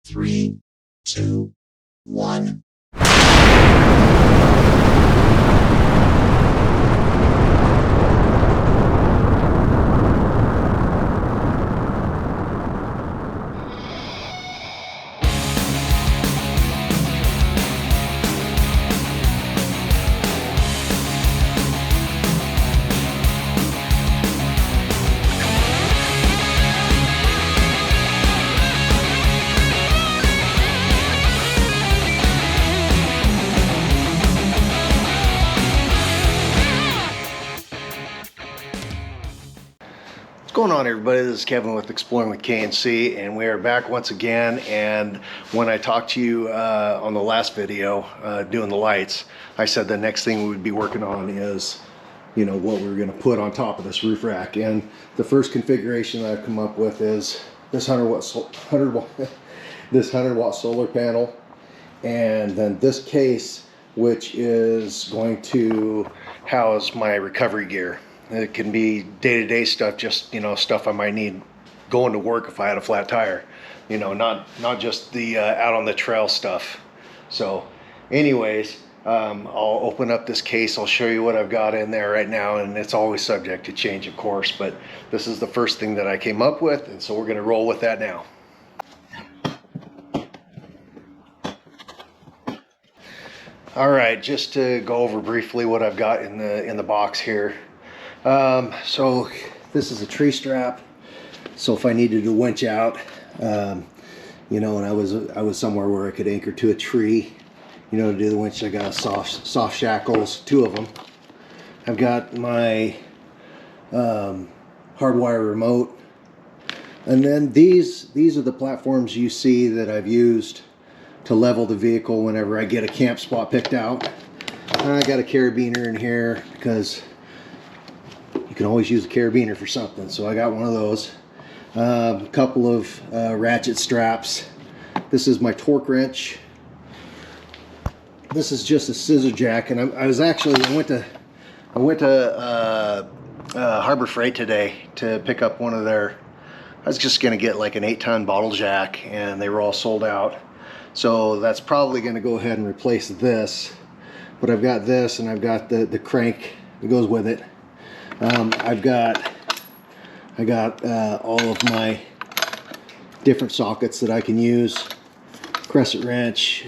3, 2, 1. What's going on, everybody? This is Kevin with Exploring with KNC, and we are back once again. And when I talked to you on the last video doing the lights, I said the next thing we would be working on is, you know, what we're going to put on top of this roof rack. And the first configuration that I've come up with is this 100 watt solar panel, and then this case, which is going to house my recovery gear. It can be day-to-day stuff, just, you know, stuff I might need going to work if I had a flat tire, you know, not just the out on the trail stuff. So anyways, I'll open up this case. I'll show you what I've got in there right now, and it's always subject to change, of course, but this is the first thing that I came up with, and so we're going to roll with that now. All right, just to go over briefly what I've got in the box here. So this is a tree strap. So if I needed to winch out, you know, and I was somewhere where I could anchor to a tree, you know, to do the winch, I got soft shackles, 2 of them. I've got my hardwire remote, and then these are the platforms you see that I've used to level the vehicle whenever I get a camp spot picked out. And I got a carabiner in here because you can always use a carabiner for something, so I got one of those. A couple of ratchet straps. This is my torque wrench. This is just a scissor jack, and I went to Harbor Freight today to pick up one of their. I was just gonna get like an 8-ton bottle jack, and they were all sold out. So that's probably gonna go ahead and replace this. But I've got this, and I've got the crank that goes with it. I got all of my different sockets that I can use. Crescent wrench,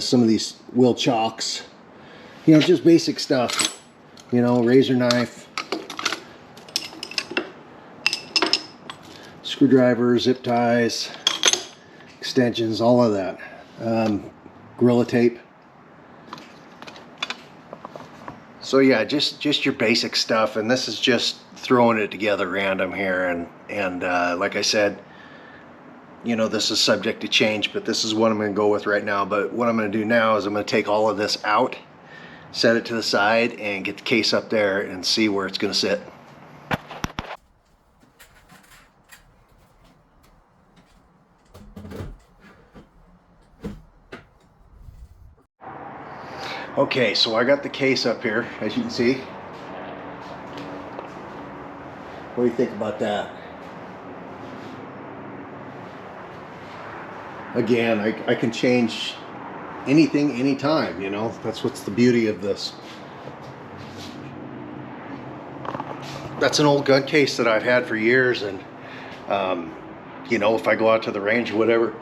some of these wheel chocks, you know, just basic stuff, you know, razor knife, screwdriver, zip ties, extensions, all of that, Gorilla tape. So yeah, just your basic stuff, and this is just throwing it together random here, and like I said, you know, this is subject to change, but this is what I'm going to go with right now. But what I'm going to do now is I'm going to take all of this out, set it to the side, and get the case up there and see where it's going to sit. Okay, so I got the case up here, as you can see. What do you think about that? Again, I can change anything, anytime, you know. That's what's the beauty of this. That's an old gun case that I've had for years, and you know, if I go out to the range or whatever,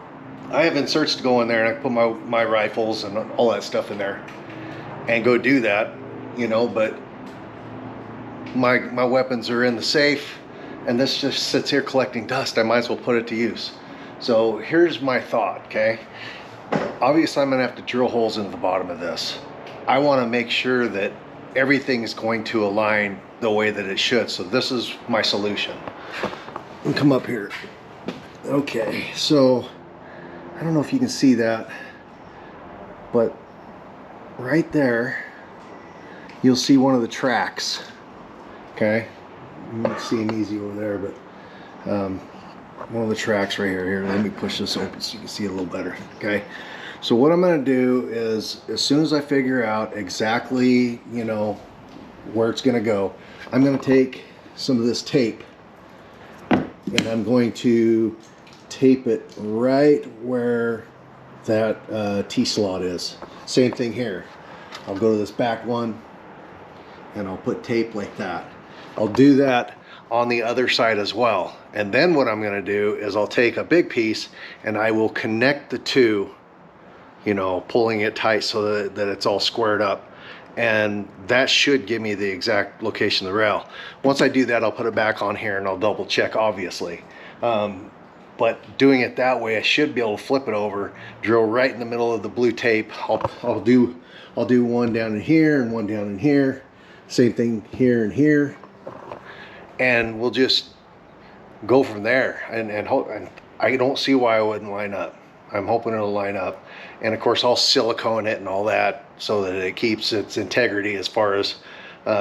I have inserts to go in there, and I put my rifles and all that stuff in there and go do that, you know. But my weapons are in the safe, and this just sits here collecting dust. I might as well put it to use. So here's my thought, okay? Obviously I'm gonna have to drill holes into the bottom of this. I wanna make sure that everything is going to align the way that it should. So this is my solution. And come up here. Okay, so I don't know if you can see that, but right there, you'll see one of the tracks, okay? You can see them easy over there, but one of the tracks right here. Let me push this open so you can see it a little better, okay? So what I'm gonna do is, as soon as I figure out exactly, you know, where it's gonna go, I'm gonna take some of this tape, and I'm going to tape it right where that T-slot is. Same thing here. I'll go to this back one and I'll put tape like that. I'll do that on the other side as well. And then what I'm gonna do is I'll take a big piece and I will connect the two, you know, pulling it tight so that it's all squared up. And that should give me the exact location of the rail. Once I do that, I'll put it back on here and I'll double check, obviously. But doing it that way, I should be able to flip it over, drill right in the middle of the blue tape. I'll do one down in here and one down in here. Same thing here and here. And we'll just go from there. And I don't see why I wouldn't line up. I'm hoping it'll line up. And of course, I'll silicone it and all that so that it keeps its integrity as far as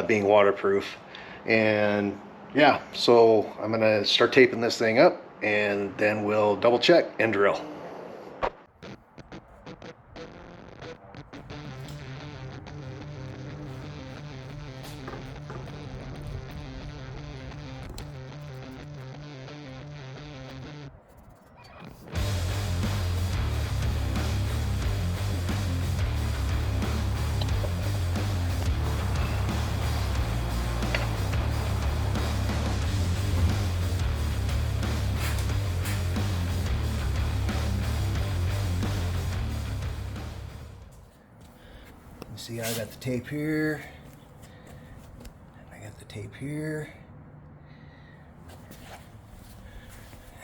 being waterproof. And yeah, so I'm gonna start taping this thing up and then we'll double check and drill. See, I got the tape here, and I got the tape here,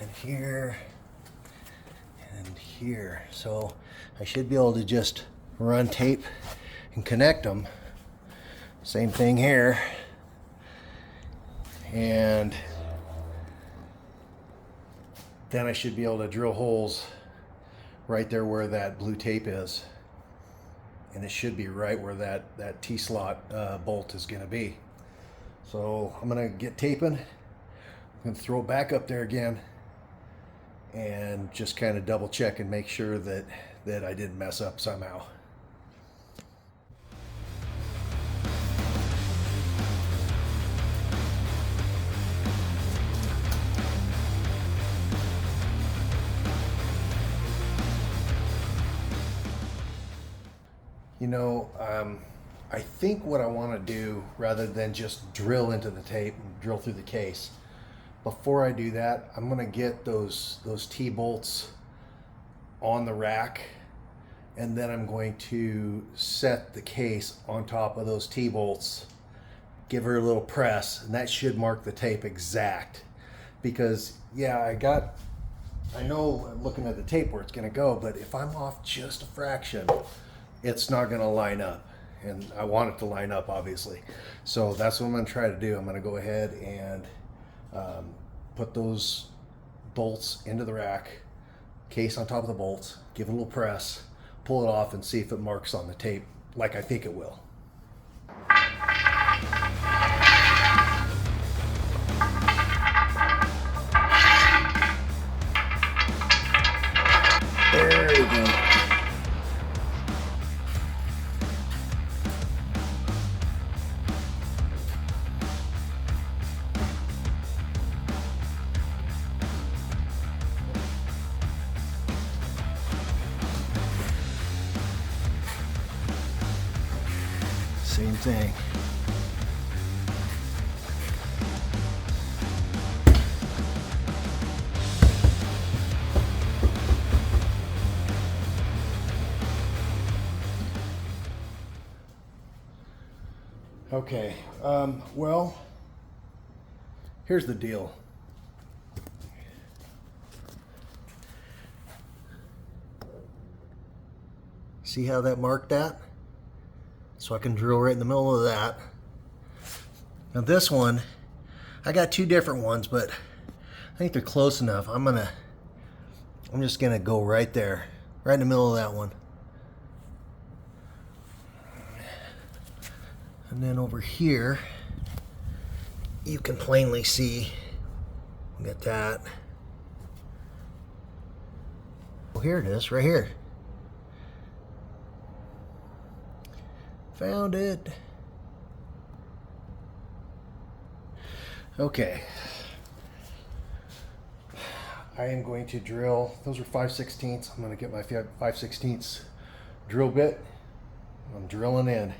and here, and here. So I should be able to just run tape and connect them. Same thing here. And then I should be able to drill holes right there where that blue tape is. And it should be right where that T-slot bolt is gonna be. So I'm gonna get taping. I'm gonna throw it back up there again and just kind of double check and make sure that I didn't mess up somehow. You know, I think what I want to do, rather than just drill into the tape and drill through the case, before I do that, I'm going to get those T-bolts on the rack, and then I'm going to set the case on top of those T-bolts, give her a little press, and that should mark the tape exact. Because, yeah, I know looking at the tape where it's going to go, but if I'm off just a fraction, it's not going to line up, and I want it to line up, obviously. So that's what I'm going to try to do. I'm going to go ahead and put those bolts into the rack, case on top of the bolts, give it a little press, pull it off, and see if it marks on the tape like I think it will. There we go. Same thing. Okay, well, here's the deal. See how that marked that? So I can drill right in the middle of that. Now this one, I got two different ones, but I think they're close enough. I'm just gonna go right there, right in the middle of that one. And then over here, you can plainly see, we got that. Well, here it is, right here. Found it. Okay. I am going to drill, those are 5/16. I'm going to get my 5/16 drill bit. I'm drilling in.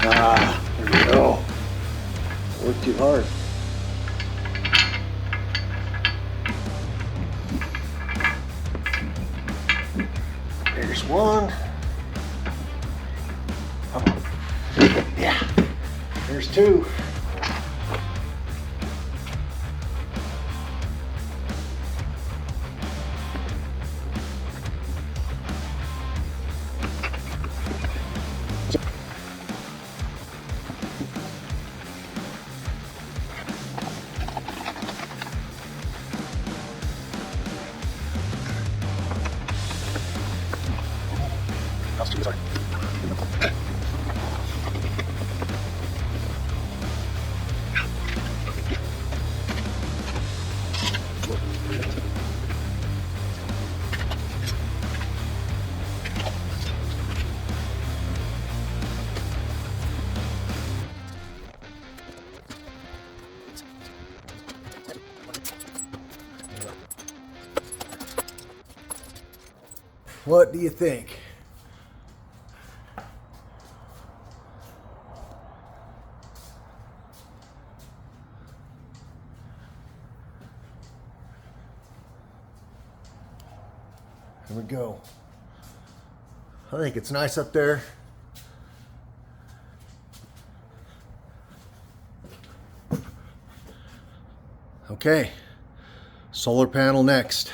There we go. Worked too hard. There's one. Oh. Yeah. There's two. Sorry. What do you think? Here we go. I think it's nice up there. Okay, solar panel next.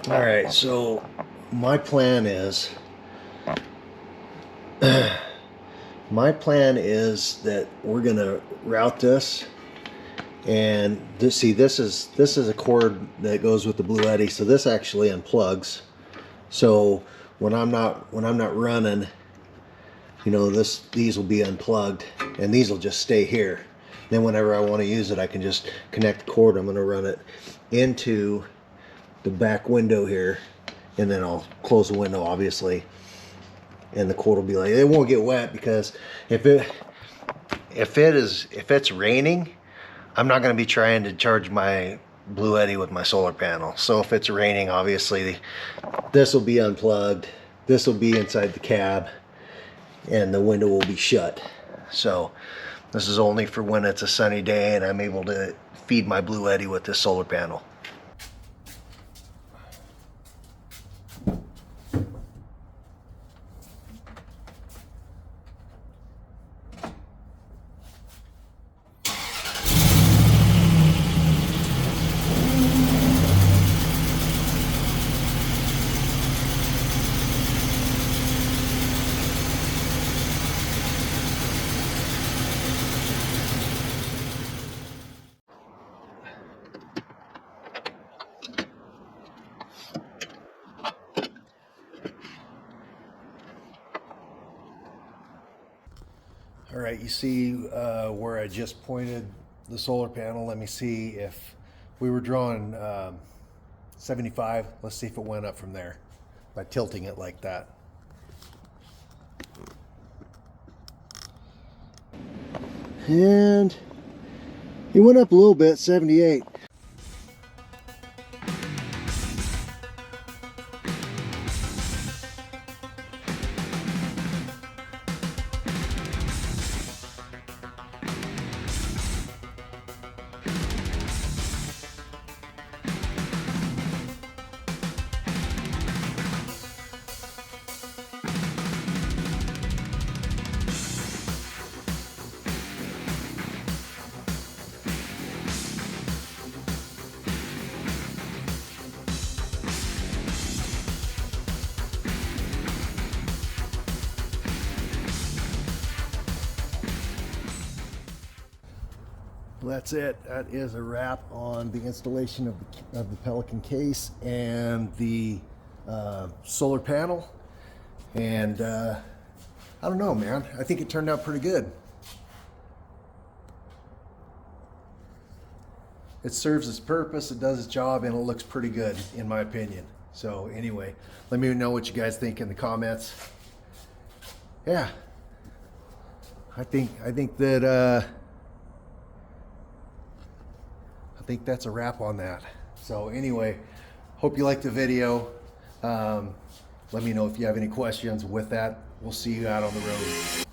All right, so my plan is that we're gonna route this, and this is a cord that goes with the Blue Eddy, so this actually unplugs. So when I'm not running, you know, these will be unplugged, and these will just stay here. Then whenever I want to use it, I can just connect the cord. I'm going to run it into the back window here, and then I'll close the window, obviously, and the cord will be like, it won't get wet, because if it's raining, I'm not going to be trying to charge my Blue Eddy with my solar panel. So if it's raining, obviously this will be unplugged, this will be inside the cab, and the window will be shut. So this is only for when it's a sunny day and I'm able to feed my Blue Eddy with this solar panel. All right, you see where I just pointed the solar panel. Let me see if We were drawing 75. Let's see if it went up from there by tilting it like that. And it went up a little bit, 78. Well, that's it. That is a wrap on the installation of the Pelican case and the solar panel. And I don't know, man. I think it turned out pretty good. It serves its purpose, it does its job, and it looks pretty good, in my opinion. So anyway, let me know what you guys think in the comments. Yeah, I think that I think that's a wrap on that. So anyway, hope you liked the video. Let me know if you have any questions. With that, we'll see you out on the road.